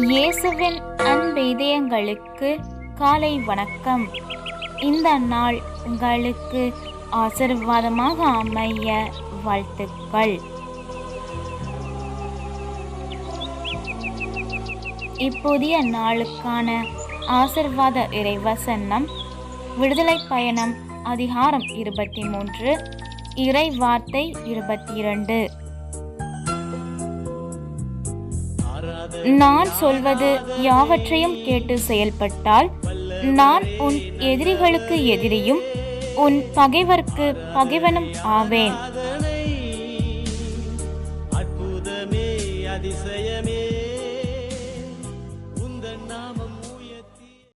இயேசுவின் அன்பு இதயங்களுக்கு காலை வணக்கம். இந்த நாள் உங்களுக்கு ஆசீர்வாதமாக அமைய வாழ்த்துக்கள். இப்புதிய நாளுக்கான ஆசீர்வாத இறைவசனம் விடுதலை பயணம் அதிகாரம் 23 இறை வார்த்தை 22. நான் சொல்வது யாவற்றையும் கேட்டு செயல்பட்டால் நான் உன் எதிரிகளுக்கு எதிரியும் உன் பகைவர்க்கு பகைவனும் ஆவேன். அற்புதமே அதிசயமே